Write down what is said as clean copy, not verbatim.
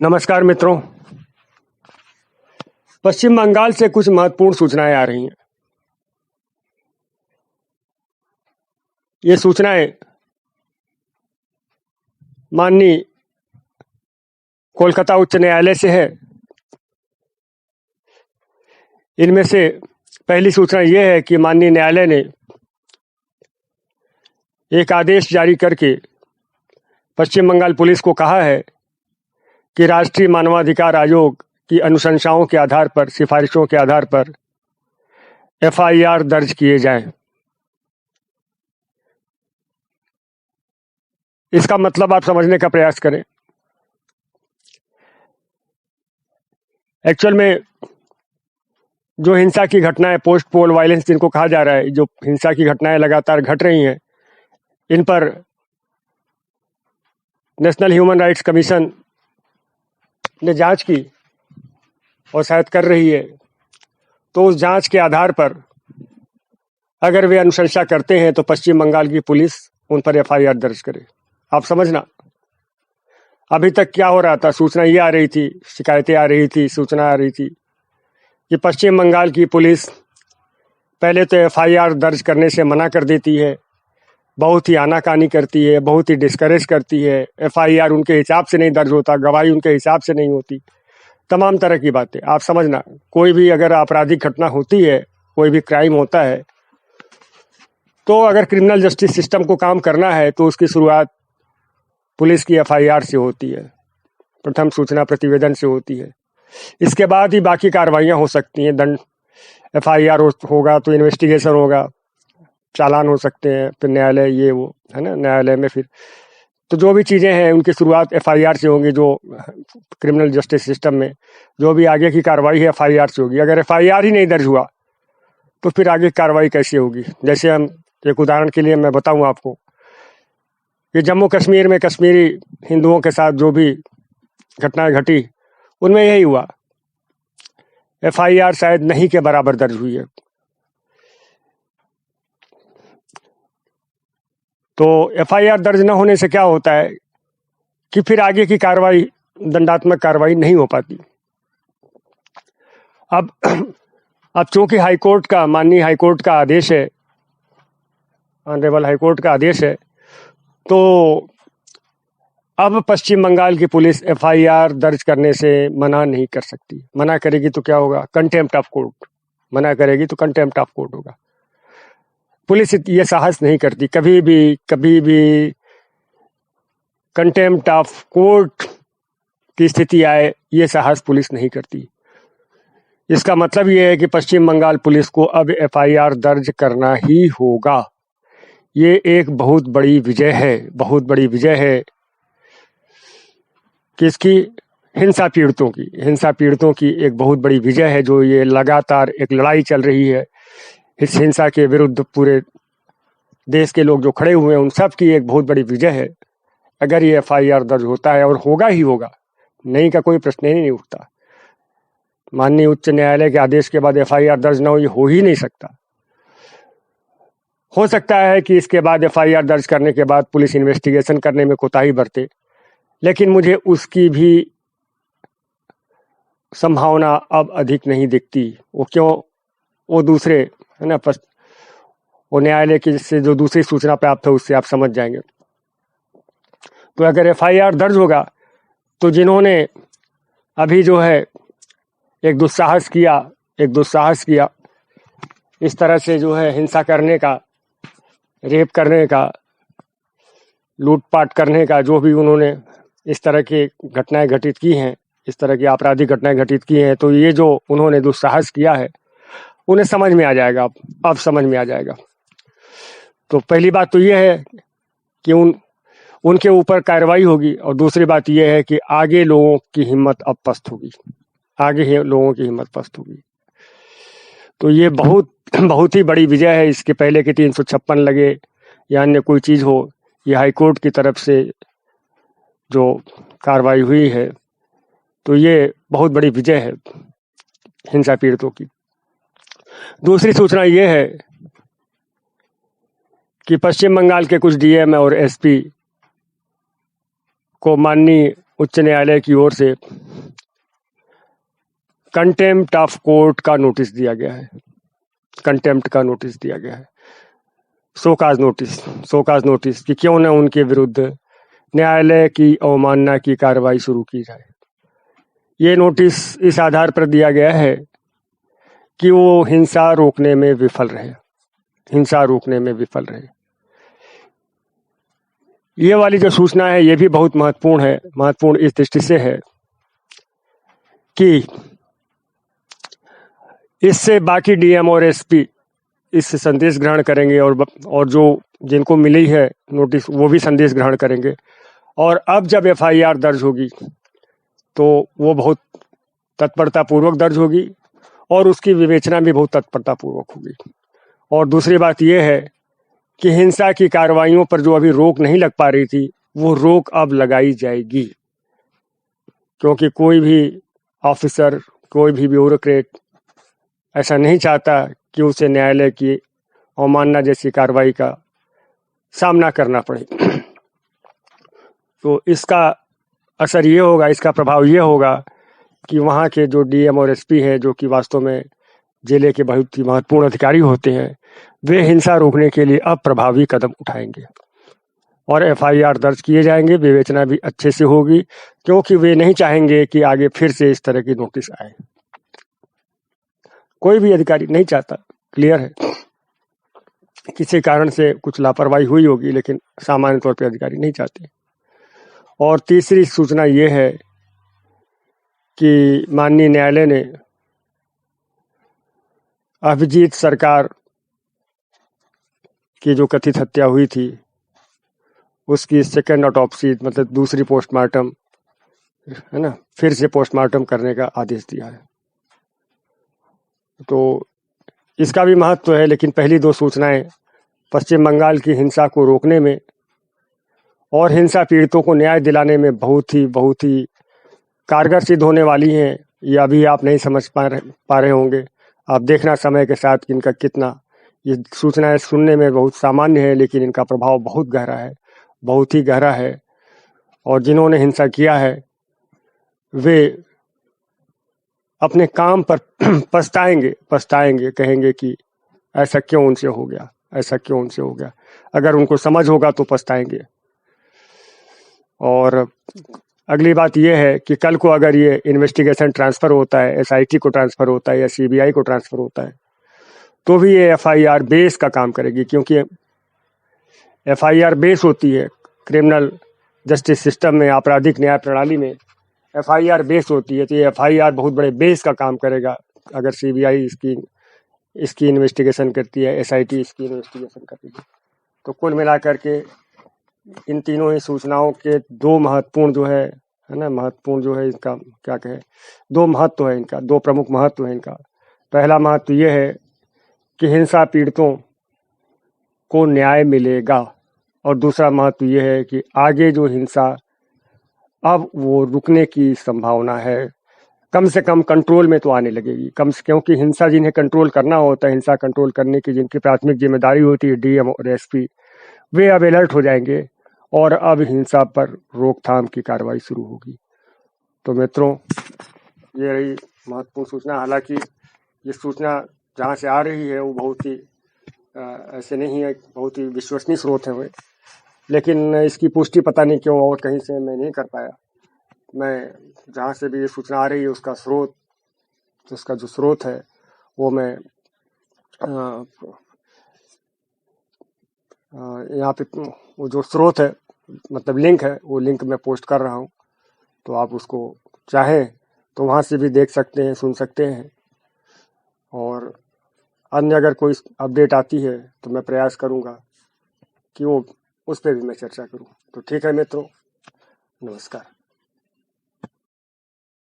नमस्कार मित्रों। पश्चिम बंगाल से कुछ महत्वपूर्ण सूचनाएं आ रही हैं। ये सूचनाएं माननीय कोलकाता उच्च न्यायालय से है। इनमें से पहली सूचना यह है कि माननीय न्यायालय ने एक आदेश जारी करके पश्चिम बंगाल पुलिस को कहा है कि राष्ट्रीय मानवाधिकार आयोग की अनुशंसाओं के आधार पर, सिफारिशों के आधार पर एफआईआर दर्ज किए जाएं। इसका मतलब आप समझने का प्रयास करें। एक्चुअल में जो हिंसा की घटनाएं, पोस्ट पोल वायलेंस जिनको कहा जा रहा है, जो हिंसा की घटनाएं लगातार घट रही हैं, इन पर नेशनल ह्यूमन राइट्स कमीशन ने जांच की और शायद कर रही है। तो उस जांच के आधार पर अगर वे अनुशंसा करते हैं तो पश्चिम बंगाल की पुलिस उन पर एफआईआर दर्ज करे। आप समझना, अभी तक क्या हो रहा था, सूचना ये आ रही थी, शिकायतें आ रही थी, सूचना आ रही थी कि पश्चिम बंगाल की पुलिस पहले तो एफआईआर दर्ज करने से मना कर देती है, बहुत ही आनाकानी करती है, बहुत ही डिस्करेज करती है, एफआईआर उनके हिसाब से नहीं दर्ज होता, गवाही उनके हिसाब से नहीं होती, तमाम तरह की बातें। आप समझना, कोई भी अगर आपराधिक घटना होती है, कोई भी क्राइम होता है, तो अगर क्रिमिनल जस्टिस सिस्टम को काम करना है तो उसकी शुरुआत पुलिस की एफआईआर से होती है, प्रथम सूचना प्रतिवेदन से होती है। इसके बाद ही बाकी कार्रवाइयाँ हो सकती हैं। दंड, एफआईआर होगा तो इन्वेस्टिगेशन होगा, चालान हो सकते हैं, फिर न्यायालय, ये वो है ना, न्यायालय में फिर तो जो भी चीज़ें हैं उनकी शुरुआत एफआईआर से होंगी। जो क्रिमिनल जस्टिस सिस्टम में जो भी आगे की कार्रवाई है एफआईआर से होगी। अगर एफआईआर ही नहीं दर्ज हुआ तो फिर आगे कार्रवाई कैसे होगी? जैसे हम एक उदाहरण के लिए मैं बताऊं आपको कि जम्मू कश्मीर में कश्मीरी हिंदुओं के साथ जो भी घटनाएं घटी, उनमें यही हुआ, एफआईआर शायद नहीं के बराबर दर्ज हुई है। तो एफआईआर दर्ज न होने से क्या होता है कि फिर आगे की कार्रवाई, दंडात्मक कार्रवाई नहीं हो पाती। अब चूंकि हाईकोर्ट का, माननीय हाईकोर्ट का आदेश है, ऑनरेबल हाईकोर्ट का आदेश है, तो अब पश्चिम बंगाल की पुलिस एफआईआर दर्ज करने से मना नहीं कर सकती। मना करेगी तो क्या होगा? Contempt of court. मना करेगी तो कंटेम्प्ट ऑफ कोर्ट होगा। पुलिस ये साहस नहीं करती कभी भी कंटेम्प्ट ऑफ कोर्ट की स्थिति आए, ये साहस पुलिस नहीं करती। इसका मतलब ये है कि पश्चिम बंगाल पुलिस को अब एफआईआर दर्ज करना ही होगा। ये एक बहुत बड़ी विजय है, बहुत बड़ी विजय है। किसकी? हिंसा पीड़ितों की एक बहुत बड़ी विजय है। जो ये लगातार एक लड़ाई चल रही है, इस हिंसा के विरुद्ध पूरे देश के लोग जो खड़े हुए हैं, उन सब की एक बहुत बड़ी विजय है। अगर ये एफआईआर दर्ज होता है, और होगा ही होगा, नहीं का कोई प्रश्न ही नहीं उठता। माननीय उच्च न्यायालय के आदेश के बाद एफआईआर दर्ज न हो ही नहीं सकता। हो सकता है कि इसके बाद एफआईआर दर्ज करने के बाद पुलिस इन्वेस्टिगेशन करने में कोताही बरते, लेकिन मुझे उसकी भी संभावना अब अधिक नहीं दिखती। वो क्यों? वो दूसरे है ना, वो न्यायालय की से जो दूसरी सूचना प्राप्त है उससे आप समझ जाएंगे। तो अगर एफआईआर दर्ज होगा तो जिन्होंने अभी जो है एक दुस्साहस किया, इस तरह से जो है हिंसा करने का, रेप करने का, लूटपाट करने का, जो भी उन्होंने इस तरह की घटनाएं घटित की हैं, इस तरह की आपराधिक घटनाएं घटित की हैं, तो ये जो उन्होंने दुस्साहस किया है उन्हें समझ में आ जाएगा, अब समझ में आ जाएगा। तो पहली बात तो ये है कि उनके ऊपर कार्रवाई होगी, और दूसरी बात यह है कि आगे लोगों की हिम्मत अब पस्त होगी, लोगों की हिम्मत पस्त होगी। तो ये बहुत ही बड़ी विजय है। इसके पहले के 356 लगे या अन्य कोई चीज़ हो, ये हाईकोर्ट की तरफ से जो कार्रवाई हुई है, तो ये बहुत बड़ी विजय है हिंसा पीड़ितों की। दूसरी सूचना ये है कि पश्चिम बंगाल के कुछ डीएम और एसपी को माननीय उच्च न्यायालय की ओर से कंटेम्प्ट ऑफ कोर्ट का नोटिस दिया गया है, कंटेम्प्ट का नोटिस दिया गया है, शोकाज नोटिस कि क्यों न उनके विरुद्ध न्यायालय की अवमानना की कार्रवाई शुरू की जाए। ये नोटिस इस आधार पर दिया गया है कि वो हिंसा रोकने में विफल रहे। ये वाली जो सूचना है ये भी बहुत महत्वपूर्ण है। महत्वपूर्ण इस दृष्टि से है कि इससे बाकी डीएम और एसपी इस संदेश ग्रहण करेंगे और जो जिनको मिली है नोटिस वो भी संदेश ग्रहण करेंगे। और अब जब एफआईआर दर्ज होगी तो वो बहुत तत्परतापूर्वक दर्ज होगी और उसकी विवेचना भी बहुत तत्परतापूर्वक होगी। और दूसरी बात यह है कि हिंसा की कार्रवाइयों पर जो अभी रोक नहीं लग पा रही थी वो रोक अब लगाई जाएगी, क्योंकि कोई भी ऑफिसर, कोई भी ब्यूरोक्रेट ऐसा नहीं चाहता कि उसे न्यायालय की अवमानना जैसी कार्रवाई का सामना करना पड़े। तो इसका असर ये होगा, इसका प्रभाव ये होगा कि वहाँ के जो डीएम और एसपी हैं, जो कि वास्तव में जिले के बहुत ही महत्वपूर्ण अधिकारी होते हैं, वे हिंसा रोकने के लिए अब प्रभावी कदम उठाएंगे और एफआईआर दर्ज किए जाएंगे। विवेचना भी अच्छे से होगी, क्योंकि वे नहीं चाहेंगे कि आगे फिर से इस तरह की नोटिस आए। कोई भी अधिकारी नहीं चाहता, क्लियर है। किसी कारण से कुछ लापरवाही हुई होगी, लेकिन सामान्य तौर पर अधिकारी नहीं चाहते। और तीसरी सूचना ये है कि माननीय न्यायालय ने अभिजीत सरकार की जो कथित हत्या हुई थी उसकी सेकेंड ऑटोप्सी, मतलब दूसरी पोस्टमार्टम, है ना, फिर से पोस्टमार्टम करने का आदेश दिया है। तो इसका भी महत्व है। लेकिन पहली दो सूचनाएं पश्चिम बंगाल की हिंसा को रोकने में और हिंसा पीड़ितों को न्याय दिलाने में बहुत ही कारगर सिद्ध होने वाली हैं। ये अभी आप नहीं समझ पा रहे होंगे। आप देखना समय के साथ कि इनका कितना, ये सूचनाएं सुनने में बहुत सामान्य है, लेकिन इनका प्रभाव बहुत गहरा है, बहुत ही गहरा है। और जिन्होंने हिंसा किया है वे अपने काम पर पछताएंगे, कहेंगे कि ऐसा क्यों उनसे हो गया। अगर उनको समझ होगा तो पछताएंगे। और अगली बात यह है कि कल को अगर ये इन्वेस्टिगेशन ट्रांसफर होता है, एसआईटी को ट्रांसफर होता है या सीबीआई को ट्रांसफर होता है, तो भी ये एफआईआर बेस का काम करेगी, क्योंकि एफआईआर बेस होती है क्रिमिनल जस्टिस सिस्टम में, आपराधिक न्याय प्रणाली में एफआईआर बेस होती है। तो ये एफआईआर बहुत बड़े बेस का काम करेगा अगर सीबीआई इसकी इन्वेस्टिगेशन करती है, एसआईटी इसकी इन्वेस्टिगेशन करती है। तो कुल मिलाकर के इन तीनों ही सूचनाओं के दो महत्वपूर्ण जो है ना, महत्वपूर्ण जो है, इसका क्या कहे, दो महत्व है इनका, दो प्रमुख महत्व है इनका। पहला महत्व यह है कि हिंसा पीड़ितों को न्याय मिलेगा, और दूसरा महत्व यह है कि आगे जो हिंसा अब वो रुकने की संभावना है, कम से कम कंट्रोल में तो आने लगेगी। क्योंकि हिंसा जिन्हें कंट्रोल करना होता है, हिंसा कंट्रोल करने की जिनकी प्राथमिक जिम्मेदारी होती है, डीएम और एसपी, वे अब अलर्ट हो जाएंगे और अब हिंसा पर रोकथाम की कार्रवाई शुरू होगी। तो मित्रों, ये रही महत्वपूर्ण सूचना। हालांकि ये सूचना जहाँ से आ रही है वो बहुत ही ऐसे नहीं है, बहुत ही विश्वसनीय स्रोत है वे, लेकिन इसकी पुष्टि पता नहीं क्यों और कहीं से मैं नहीं कर पाया। मैं जहाँ से भी ये सूचना आ रही है उसका जो स्रोत है वो मैं यहाँ पे वो जो स्रोत है, मतलब लिंक है, वो लिंक मैं पोस्ट कर रहा हूँ। तो आप उसको चाहें तो वहाँ से भी देख सकते हैं, सुन सकते हैं। और अन्य अगर कोई अपडेट आती है तो मैं प्रयास करूँगा कि वो उस पर भी मैं चर्चा करूँ। तो ठीक है मित्रों, नमस्कार।